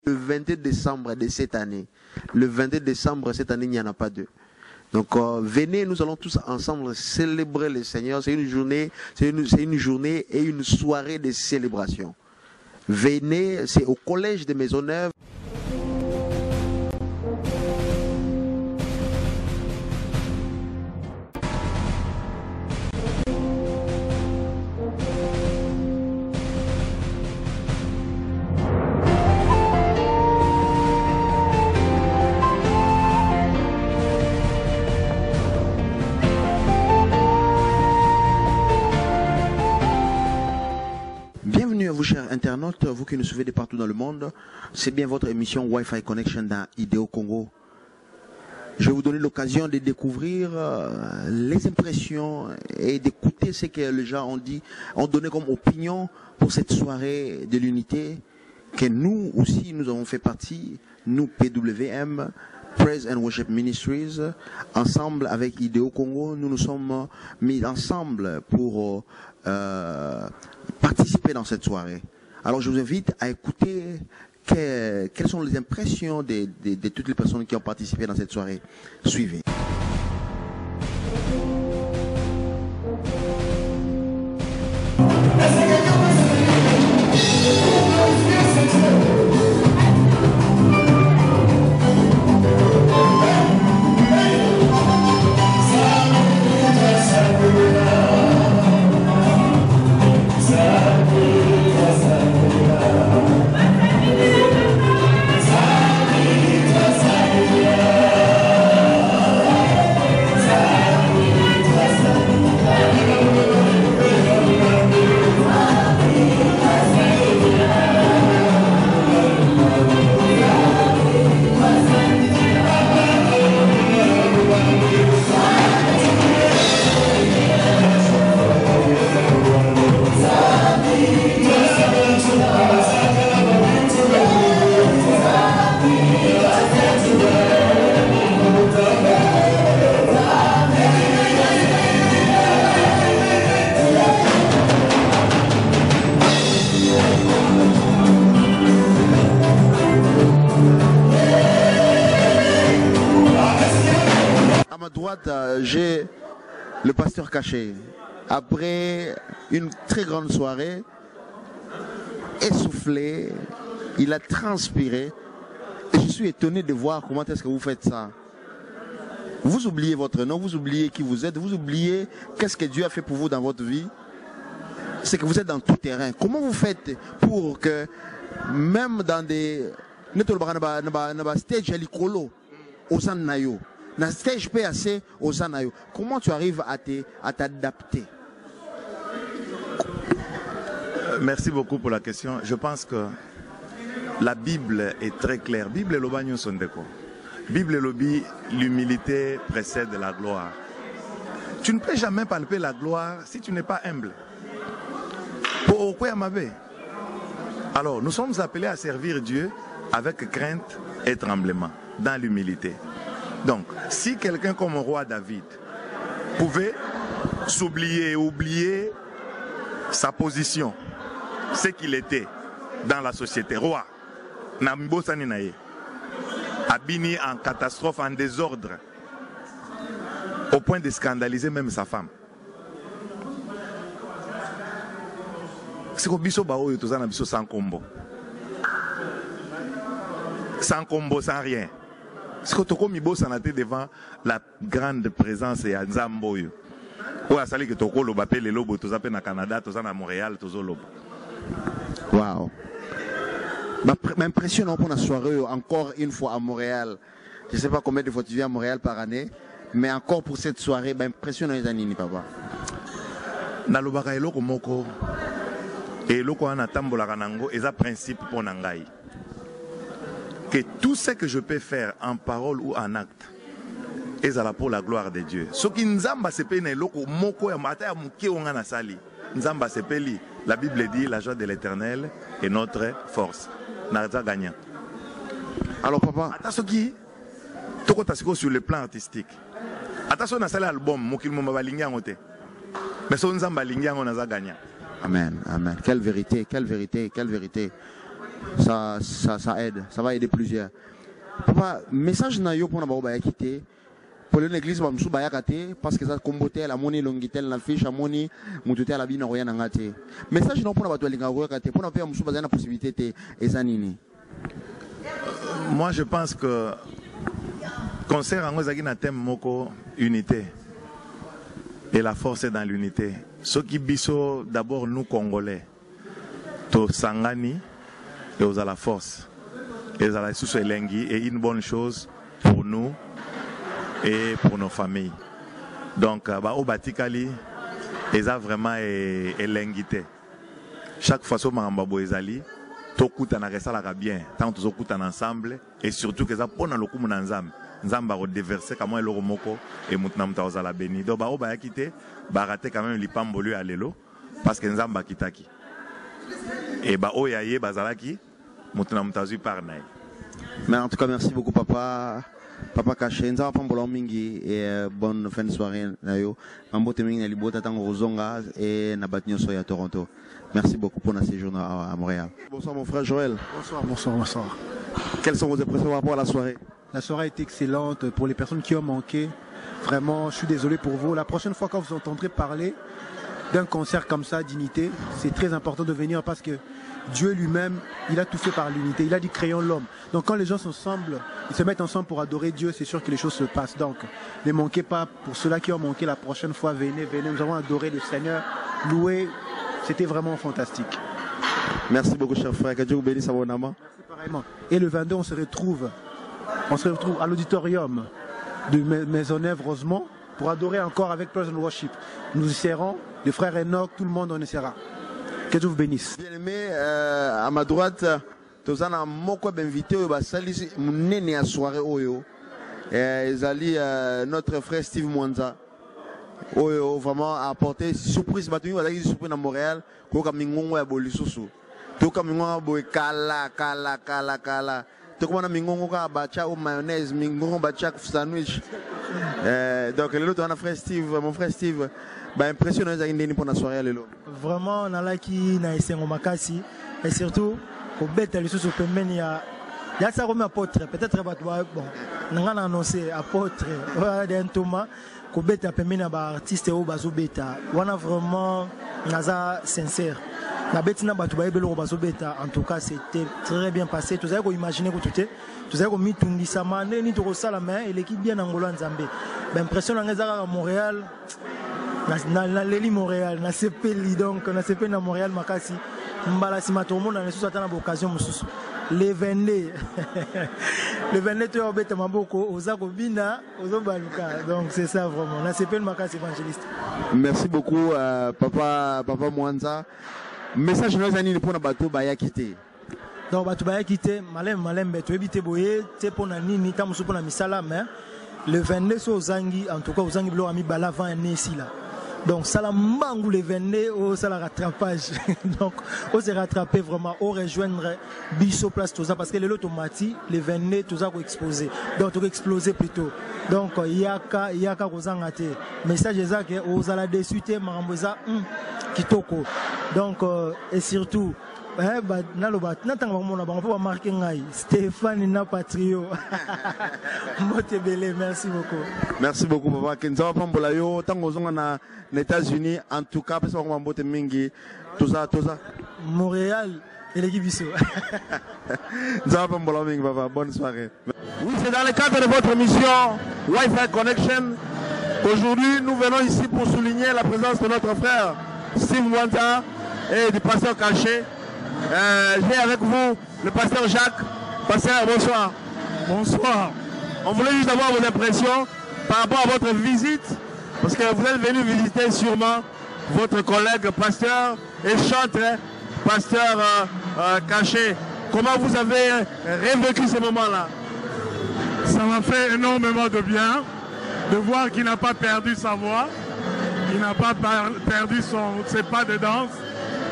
Le 22 décembre de cette année. Le 22 décembre cette année, il n'y en a pas deux. Donc venez, nous allons tous ensemble célébrer le Seigneur. C'est une journée, une journée et une soirée de célébration. Venez, c'est au collège de Maisonneuve. Bienvenue à vous chers internautes, vous qui nous suivez de partout dans le monde. C'est bien votre émission Wi-Fi Connection dans Idéo Congo. Je vais vous donner l'occasion de découvrir les impressions et d'écouter ce que les gens ont donné comme opinion pour cette soirée de l'unité que nous aussi nous avons fait partie, nous PWM, Praise and Worship Ministries, ensemble avec Idéo Congo, nous nous sommes mis ensemble pour participer dans cette soirée. Alors je vous invite à écouter quelles sont les impressions de toutes les personnes qui ont participé dans cette soirée. Suivez. À ma droite, j'ai le pasteur Caché. Après une très grande soirée, essoufflé, il a transpiré. Et je suis étonné de voir comment est-ce que vous faites ça. Vous oubliez votre nom, vous oubliez qui vous êtes, vous oubliez qu'est-ce que Dieu a fait pour vous dans votre vie. C'est que vous êtes dans tout terrain. Comment vous faites pour que, même dans des... stage à l'icolo, au Sanayo, dans stage PAC au Sanayo, comment tu arrives à t'adapter? Merci beaucoup pour la question. Je pense que la Bible est très claire. Bible l'obagnon sondeko. Bible lobi, l'humilité précède la gloire. Tu ne peux jamais palper la gloire si tu n'es pas humble. Pourquoi m'avait? Alors, nous sommes appelés à servir Dieu avec crainte et tremblement, dans l'humilité. Donc, si quelqu'un comme le roi David pouvait s'oublier, oublier sa position, ce qu'il était dans la société, roi, Abini en catastrophe, en désordre, au point de scandaliser même sa femme. C'est que biso bao yo tozana biso sans combo. Sans combo, sans rien. C'est que toko mibo sanate devant la grande présence ya Nzambo yo. Ou asali que toko lo bapé le lobo tozape na Canada, tozana Montréal, tozo lobo. Wow. M'impressionne pour la soirée encore une fois à Montréal. Je ne sais pas combien de fois tu viens à Montréal par année, mais encore pour cette soirée, m'impressionne les années, papa. Nalobaka eloko moko. Et eloko ana tambolaka nango eza principe pour nangai. Que tout ce que je peux faire en parole ou en acte est pour la gloire de Dieu. Ce qui nzamba sepeli na eloko moko ya mata ya muke onga na sali. Nzamba sepeli. La Bible dit la joie de l'Éternel est notre force. Narza gagnant. Alors papa, attention qui toko tasiko sur le plan artistique. Attention na sala album mokil mo balingi ngote. Mais son nzamba lingi ngo naza gagnant. Amen, amen. Quelle vérité, quelle vérité, quelle vérité. ça aide, ça va aider plusieurs. Papa, message na yo pour na ba quitter. Pour l'église ba msu ba yakate parce que ça comboté la moni longitel na fiche moni mututé la bina roya ngate. Message non pour na ba to linga roya kate pour na faire msu ba na possibilité te ezanini. Moi je pense que concert en ozaki na thème moko unité. Et la force est dans l'unité. Ce qui biso d'abord nous Congolais. To sangani et aux à la force. Et à la sous elengi est une bonne chose pour nous et pour nos familles. Donc au Batikali, ils ont vraiment elengité. Chaque fois que Marambabo ezali, to kutana resala bien, tant to kutana ensemble et surtout que ça pona lokumu na nzambe. Nzamba redeverser comment le romoko et mutna mtaoza la béni. Donc ba oba yakité ba raté quand même lipambolu à lelo parce que nzamba kitaki. Et ba oyaye bazalaki mutna mtaozi par naï. Mais en tout cas merci beaucoup papa. Papa Caché, nzamba pambola mingi et bonne fin de soirée nayo. Mambote mingi na libota tango rozonga et na batnyo soya Toronto. Merci beaucoup pour notre séjour à Montréal. Bonsoir mon frère Joël. Bonsoir. Quelles sont vos impressions par rapport à la soirée? La soirée a été excellente. Pour les personnes qui ont manqué, vraiment, je suis désolé pour vous. La prochaine fois quand vous entendrez parler d'un concert comme ça, d'unité, c'est très important de venir parce que Dieu lui-même, il a tout fait par l'unité. Il a dit créons l'homme. Donc quand les gens s'ensemble, ils se mettent ensemble pour adorer Dieu, c'est sûr que les choses se passent. Donc ne manquez pas. Pour ceux-là qui ont manqué la prochaine fois, venez. Nous avons adoré le Seigneur, loué. C'était vraiment fantastique. Merci beaucoup cher frère. Que Dieu vous bénisse abondamment. Merci pareillement. Et le 22, on se retrouve à l'auditorium de Maisonneuve Rosemont pour adorer encore avec Praise and Worship. Nous y serons, les frères Enoch, tout le monde on y sera. Que Dieu vous bénisse. Bien aimé, à ma droite, tous en a beaucoup d'invités au Basali, mon à soirée Oyo. Ezali notre frère Steve Mwanza. Oyo vraiment a apporté surprise battu voilà qui surprise à Montréal ko kamingongo ya bolisusu. To kamingongo boy kala. To comme na mingongo ka bacha au mayonnaise, mingongo bacha sandwich. Donc le l'autre on a frère Steve, mon frère Steve, bah impressionnant ça indeni pour la soirée lelo. Vraiment on a là qui na esengo makasi et surtout ko beta lisusu pembeni ya ça comme apôtre peut-être bon nanga annoncé apôtre d'un Thomas ko beta pembeni ya ba artiste o bazo beta. On a vraiment naza sincère. La bêtise n'a pas tout en tout cas c'était très bien passé. Tout ça qu'on imaginer que tout est tout ça qu'on mit tout ça mané ni tout ça la main et l'équipe bien angolo en Zambie. L'impression à Montréal na Leli Montréal na CP donc na CP na Montréal makasi mbala si matomo na nesu atana occasion mususu les 22 le 22 tu as bête maboko ozako bina ozobaluka donc c'est ça vraiment na CP makasi évangéliste. Merci beaucoup papa Mwanza. Message nous anini pour na bateau ba ya quitter. Donc bateau ba ya quitter malem beto ebité boye te pona nini ta musu pona misala mais le 22 so zangi en tout cas zangi blo ami bala van ici là. Donc ça la mangou le 22 au ça la rattrapage. Donc on se rattraper vraiment au rejoindre biso place tout ça parce que le automati le 22 tout ça ko exposer. Donc tout exploser plutôt. Donc yaka kozanga te. Message ezake aux ala dessus te maramboza kitoko. Donc et surtout Stéphane Napatrio. Merci beaucoup. Merci beaucoup, papa. Kenza Pambolayo, tango zonga na États-Unis, en tout cas, parce qu'on mbote mingi, tout ça. Montréal et l'équipe Bissau. Nza Pambola mingi, papa. Bonne soirée. Oui, c'est dans le cadre de votre émission Wi-Fi Connection. Aujourd'hui, nous venons ici pour souligner la présence de notre frère Steve Mwanza et du pasteur Caché. J'ai avec vous le pasteur Jacques. Pasteur, bonsoir. Bonsoir. On voulait juste avoir vos impressions par rapport à votre visite, parce que vous êtes venu visiter sûrement votre collègue pasteur et chanteur, pasteur Caché. Comment vous avez revécu ce moment-là? Ça m'a fait énormément de bien de voir qu'il n'a pas perdu sa voix, qu'il n'a pas perdu ses pas de danse,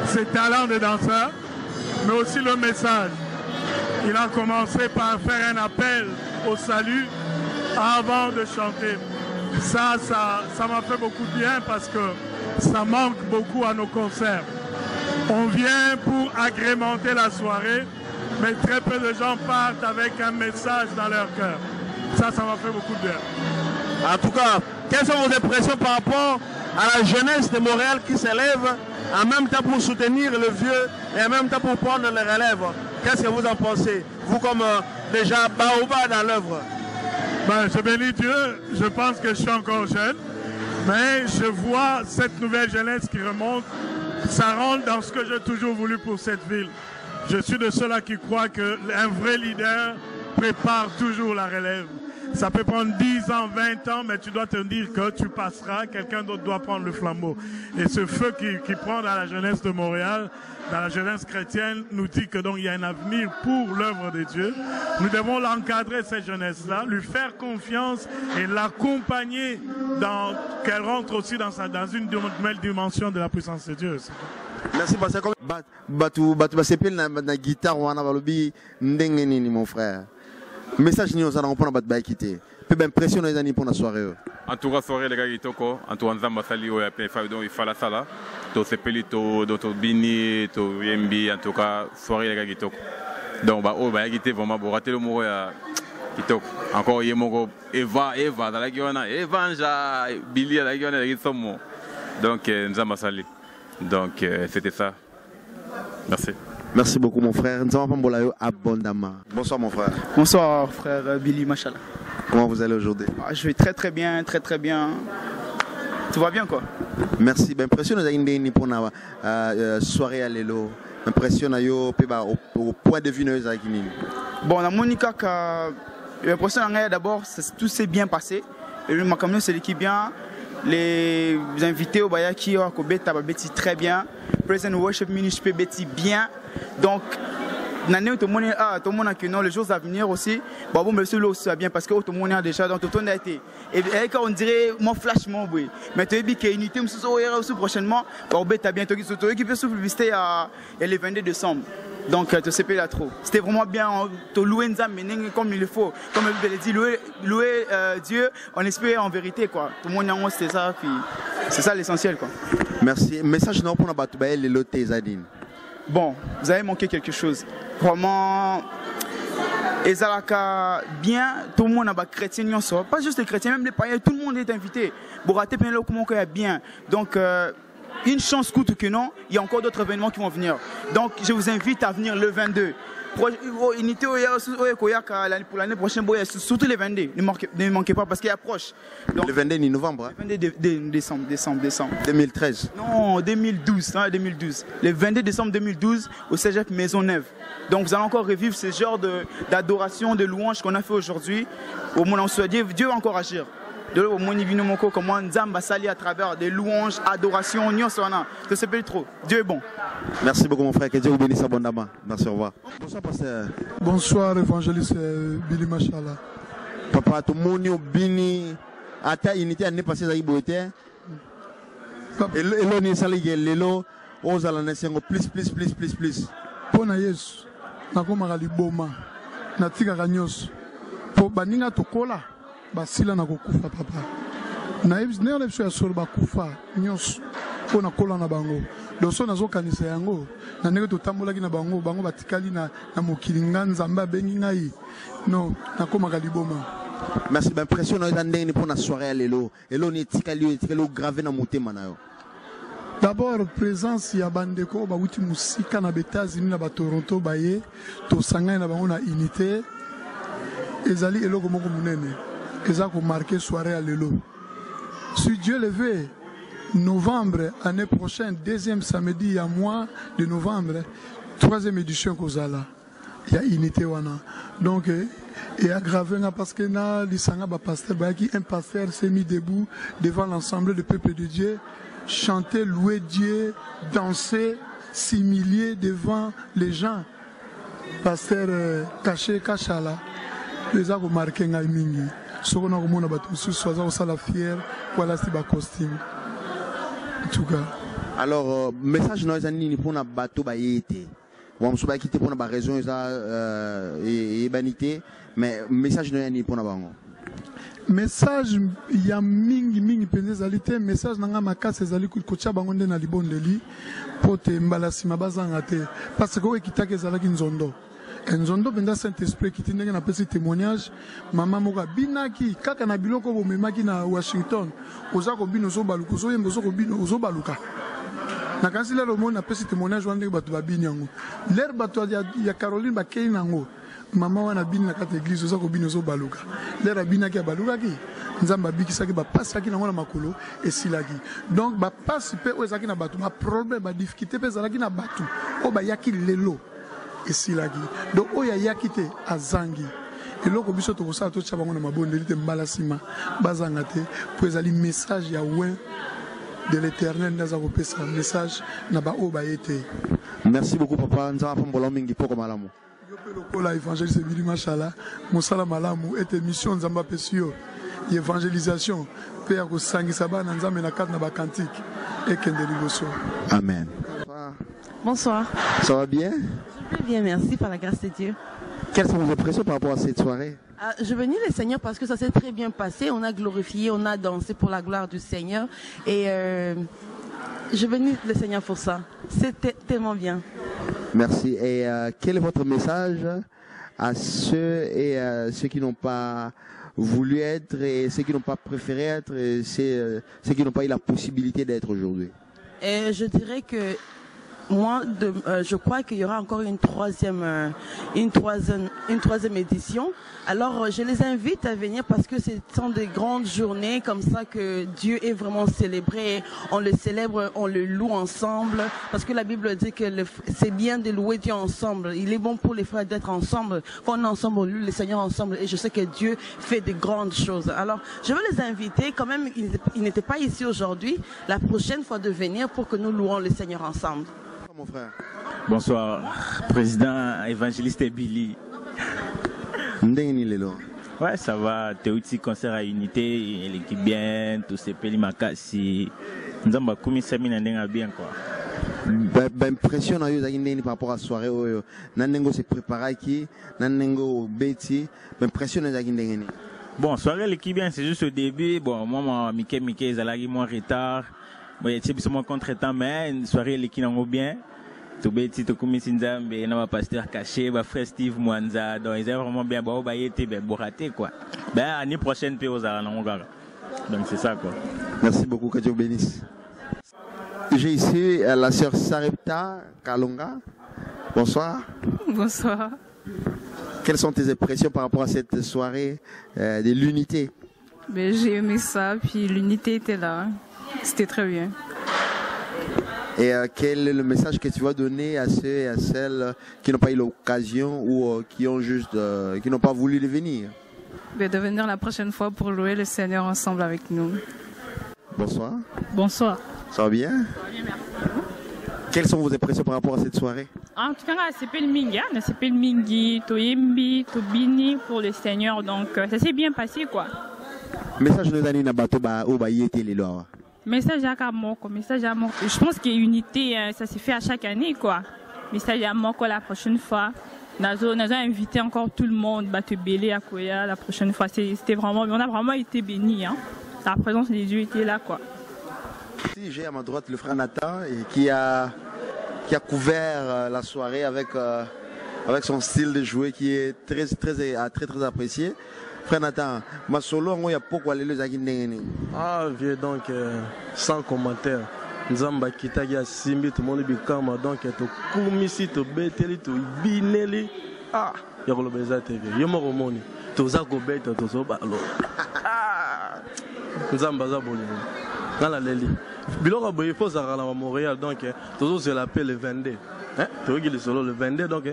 ses talents de danseur, mais aussi le message. Il a commencé par faire un appel au salut avant de chanter. Ça m'a fait beaucoup de bien parce que ça manque beaucoup à nos concerts. On vient pour agrémenter la soirée mais très peu de gens partent avec un message dans leur cœur. Ça m'a fait beaucoup de bien. En tout cas, quelles sont vos impressions par rapport à la jeunesse de Montréal qui s'élève en même temps pour soutenir le vieux et en même temps pour prendre les relèves? Qu'est-ce que vous en pensez, vous comme déjà Baoba dans l'œuvre? Ben, je bénis Dieu, je pense que je suis encore jeune, mais je vois cette nouvelle jeunesse qui remonte. Ça rentre dans ce que j'ai toujours voulu pour cette ville. Je suis de ceux-là qui croient qu'un vrai leader prépare toujours la relève. Ça peut prendre 10 ans, 20 ans, mais tu dois te dire que tu passeras, quelqu'un d'autre doit prendre le flambeau. Et ce feu qui prend dans la jeunesse de Montréal, dans la jeunesse chrétienne, nous dit que donc il y a un avenir pour l'œuvre de Dieu. Nous devons l'encadrer, cette jeunesse-là, lui faire confiance et l'accompagner qu'elle rentre aussi dans une nouvelle dimension de la puissance de Dieu. Merci, parce que batu basepel na guitare wana balobi ndenge nini mon frère. Message ni ozana mpona batu ba quitter. Peu impression na ezani mpona soirée. En tout cas soirée les gars kitoko, en tout nzamba sali o ya pe fa donc il fala sala. To sepeli to bini to yembi en tout cas soirée les gars kitoko. Donc ba o ba quitter vraiment bo rater le mot ya kitoko. Encore yemoko Eva dans la giona, Evanja Billy la giona la gisomo. Donc nzamba sali. Donc c'était ça. Merci. Merci beaucoup mon frère. Nous avons parlé abondamment. Bonsoir mon frère. Bonsoir frère Billy Machala. Comment vous allez aujourd'hui? Je vais très bien, très bien. Tout va bien quoi? Merci. Impression nous pour la soirée à l'élo. Impression au point de vue nous avec Bon, la Monica l'impression d'abord tout s'est bien passé. Et le Macamio c'est l'équipe bien. Les invités au Bayaki ont Beti très bien. Present Worship Ministry Beti bien. Donc, tout le monde a que non, les jours à venir aussi, bon, monsieur là aussi va bien parce que tout le monde a déjà dans tout le monde a été. Et quand on dirait mon flash mon oui, mais tu as dit qu'il y a une unité aussi prochainement, bon ben t'as bientôt qui peut souffler visiter le 22 décembre. Donc tu sais pas là trop. C'était vraiment bien, tu louer Nzambe comme il le faut, comme je l'ai dit, louer Dieu, on espère en vérité quoi. Tout le monde a c'était ça, puis c'est ça l'essentiel quoi. Merci. Message non pour la battre les lotés Zadine. Bon, vous avez manqué quelque chose. Vraiment, Ezalaka bien, tout le monde a chrétien, pas juste les chrétiens, même les païens, tout le monde est invité. Boraté Pénélo, comment il y a bien. Donc, une chance coûte que non, il y a encore d'autres événements qui vont venir. Donc, je vous invite à venir le 22. Pour l'année prochaine, surtout les 22, ne manquez pas parce qu'il approche. Donc, le 22 novembre. Le 22 décembre. 2013. Non, 2012. Le 22 décembre 2012 au Cégep Maisonneuve. Donc vous allez encore revivre ce genre d'adoration, de louange qu'on a fait aujourd'hui. Au moment où Dieu va encore agir. Au moment où comment Nzamba sali à travers des louanges, adoration, je sais pas trop. Dieu est bon. Merci beaucoup mon frère, que Dieu vous bénisse abondamment. Merci, au revoir. Bonsoir pasteur. Bonsoir évangéliste Billy Machala. Papa, tout le monde bini ata unité année passée à Iboté. Et l'on est salé l'élo aux alanensengo plus. Pona Yesu, nakoma liboma, natika kanyos. Po baninga tokola, basila na kokufa papa. Na ebis ne on ya solo bakufa nyos. Pona kola na bango. Doso nazo kanisa yango, na ndenge totambolaki na bango batikali na mokili Nzambe bengi ngai. Non, nakoma liboma. Merci, impression na ndenge pour na soirée à l'élo. Elo ni tikali gravé na motema na yo. D'abord, présence ya bandeko ba wuti musika na États-Unis na ba Toronto baye to sangana na bango na unité ezali eloko moko munene eza ko marquer soirée à l'élo. Si Dieu le veut, novembre année prochaine, deuxième samedi à mois de novembre, troisième édition kozala. Il y a unité wana. Donc et aggravé parce que na lisanga ba pasteur ba qui un pasteur s'est mis debout devant l'ensemble du peuple de Dieu. Chanter, louer Dieu, danser, s'humilier devant les gens. Pasteur caché, Kachala, les a remarqué nga mingi. Ce qu'on a remarqué, c'est que ça la fière, voilà c'est bas costume. En tout cas. Alors, message nous ni pour na bateau ba yété. On se va quitter pour na raison et banité, mais message nous ni pour na bango. Message ya mingi penza zalité message nanga makase zali kocha bango nde na libondeli pote mbalasi mabazanga te parce que ekitaka ezalaki nzondo Nzondo benda Saint-Esprit qui tindenge na pesi témoignage mama moka binaki kaka na biloko bo memaki na Washington oza ko bino zo baluka zo yembo zo ko bino zo baluka na kasi lelo mo na pesi témoignage wande bato babini yango l'air bato ya Caroline bakei nango mama wana bini na kata église oza ko bino zo baluka l'air abinaki baluka ki nzamba bikisaki ba pasaki nango na makolo esilaki donc ba pasi pe ezaki na bato ba problème ba difficulté pe zalaki na bato o ba yaki lelo esilaki donc oya yaki te azangi eloko biso tokosala totya bango na mabondeli te mbala nsima bazanga te po ezali message ya win de l'éternel naza kopesa message na baoyo baye te. Merci beaucoup papa nzamba pambola mingi poko malamu yo mpe lokola évangéliste ebili mashala mosala malamu ete mission nzambe apesi yo ya évangélisation mpe ya kosangisa bana nzambe na kati na bakantike ekende liboso. Amen. Bonsoir. Ça va bien? Je vais bien, merci par la grâce de Dieu. Quelles sont vos impressions par rapport à cette soirée? Je bénis le Seigneur parce que ça s'est très bien passé. On a glorifié, on a dansé pour la gloire du Seigneur. Et je bénis le Seigneur pour ça. C'était tellement bien. Merci. Et quel est votre message à ceux qui n'ont pas voulu être et ceux qui n'ont pas préféré être et ceux qui n'ont pas eu la possibilité d'être aujourd'hui? Et je dirais que moi, je crois qu'il y aura encore une troisième édition. Alors, je les invite à venir parce que ce sont des grandes journées comme ça que Dieu est vraiment célébré. On le célèbre, on le loue ensemble. Parce que la Bible dit que c'est bien de louer Dieu ensemble. Il est bon pour les frères d'être ensemble. Quand on est ensemble, on loue le Seigneur ensemble. Et je sais que Dieu fait de grandes choses. Alors, je veux les inviter. Quand même, ils n'étaient pas ici aujourd'hui. La prochaine fois de venir pour que nous louons le Seigneur ensemble. Mon frère. Bonsoir, président évangéliste Billy. Ouais, ça va. Théouti concert à Unité, l'équipe bien, tout ces pays makasi. Nous avons commis semaine bien quoi. Impression par rapport à la soirée nanengo se préparer qui nanengo beti impression bon soirée l'équipe bien c'est juste au début bon moi Mickey zalagi moins retard. Bon, il y a un contre-temps, mais une soirée qui est bien. Tout bêti, tout comme Sinzambe, un pasteur caché, un frère Steve Mwanza. Donc, ils ont vraiment bien, bon, bah, il était bien bourraté, quoi. Ben, l'année prochaine, puis aux Aranonga. Donc, c'est ça, quoi. Merci beaucoup, que Dieu bénisse. J'ai ici la sœur Sarepta Kalonga. Bonsoir. Bonsoir. Quelles sont tes impressions par rapport à cette soirée de l'unité? Ben, j'ai aimé ça, puis l'unité était là. C'était très bien. Et quel est le message que tu vas donner à ceux et à celles qui n'ont pas eu l'occasion ou qui n'ont pas voulu venir? Ben, de venir la prochaine fois pour louer le Seigneur ensemble avec nous. Bonsoir. Bonsoir. Ça va bien? Ça va bien, merci. Quelles sont vos impressions par rapport à cette soirée? En tout cas, c'est le Mingi, c'est le Mingi, Toyembi, Tobini pour le Seigneur. Donc, ça s'est bien passé, quoi. Message de Dani Nabato au Bayete les lois. Message à Moko, message à Moko. Je pense qu'il y a unité, ça s'est fait à chaque année, quoi. Message à Moko la prochaine fois. Nous avons invité encore tout le monde, Batebele, à Koya, la prochaine fois. C'était vraiment, on a vraiment été bénis, hein. La présence des dieux était là, quoi. Ici, j'ai à ma droite le frère Nathan qui a couvert la soirée avec son style de jouer qui est très apprécié. Frère Nathan, ma solo, il y a pourquoi les gens. Ah, vieux, donc, sans commentaire. Nzamba kitagi ya simbi tout le monde bikama donc to kumisi to beteli to bineli ah ya ko beza tv yo mo moni to za ko beta to so balo ah nzamba za boni ngala leli biloko boye faut ça à Montréal donc to so l'appelle le 22 hein to gi le solo le 22 donc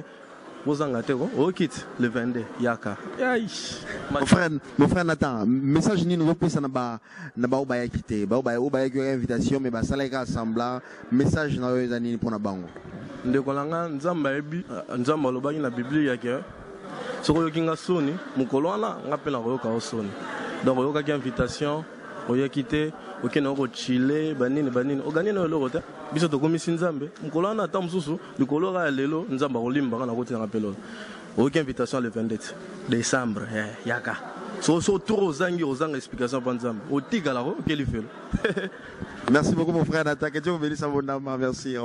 vous en gâtez au kit le 22 yaka mon frère Nathan message ni nous pesa na ba obaya kité ba obaya ki invitation mais ba sala ka assemblant message na yo zani pona bango ndeko langa nzamba ebi nzamba lobaki na biblia yake soko yokinga soni mukolo wana ngapela ko yoka soni donc yoka ki invitation oya kité okena ko chiller banini ogani na loko ta biso to komisi nzambe mukolo wana ta mususu likolo ga lelo nzamba kolimba kana ko tina pelo oki invitation le 27 décembre yaka so tour ozanga explication pa nzambe otika ko keli felo. Merci beaucoup mon frère Nathan, que Dieu vous bénisse abondamment, merci.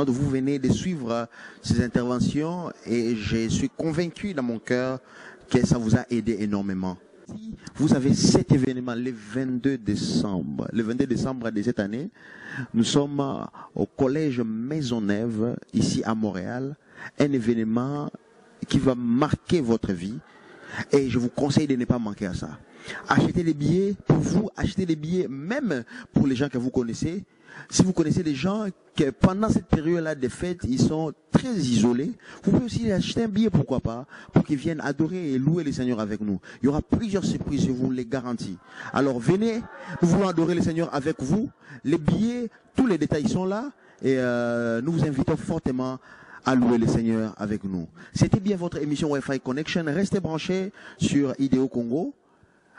internautes, vous venez de suivre ces interventions et je suis convaincu dans mon cœur que ça vous a aidé énormément. Vous avez cet événement le 22 décembre. Le 22 décembre de cette année, nous sommes au collège Maisonneuve, ici à Montréal. Un événement qui va marquer votre vie. Et je vous conseille de ne pas manquer à ça. Achetez les billets pour vous, achetez les billets même pour les gens que vous connaissez. Si vous connaissez des gens que pendant cette période-là des fêtes, ils sont très isolés, vous pouvez aussi acheter un billet, pourquoi pas, pour qu'ils viennent adorer et louer le Seigneur avec nous. Il y aura plusieurs surprises, je vous les garantis. Alors venez, nous voulons adorer le Seigneur avec vous. Les billets, tous les détails sont là et nous vous invitons fortement à louer le Seigneur avec nous. C'était bien votre émission Wi-Fi Connection. Restez branchés sur Idéo Congo.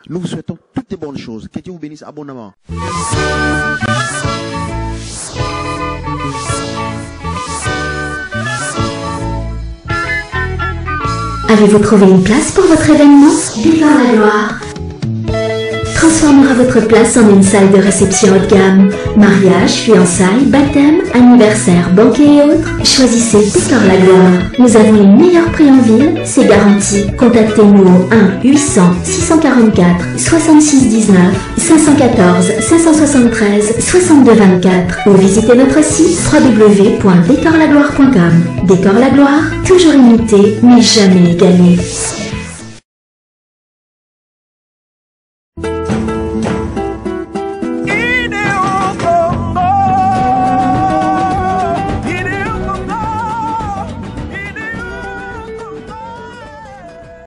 Nous vous souhaitons toutes les bonnes choses. Que Dieu vous bénisse abondamment. Avez-vous trouvé une place pour votre événement? Décor la gloire transformera votre place en une salle de réception haut de gamme. Mariage, fiançailles, baptême, anniversaire, banquet et autres. Choisissez Décor la gloire. Nous avons les meilleurs prix en ville, c'est garanti. Contactez-nous au 1-800-644-6619, 514-573-6224 ou visitez notre site www.décorlagloire.com. Décor la gloire, toujours imité, mais jamais égalé.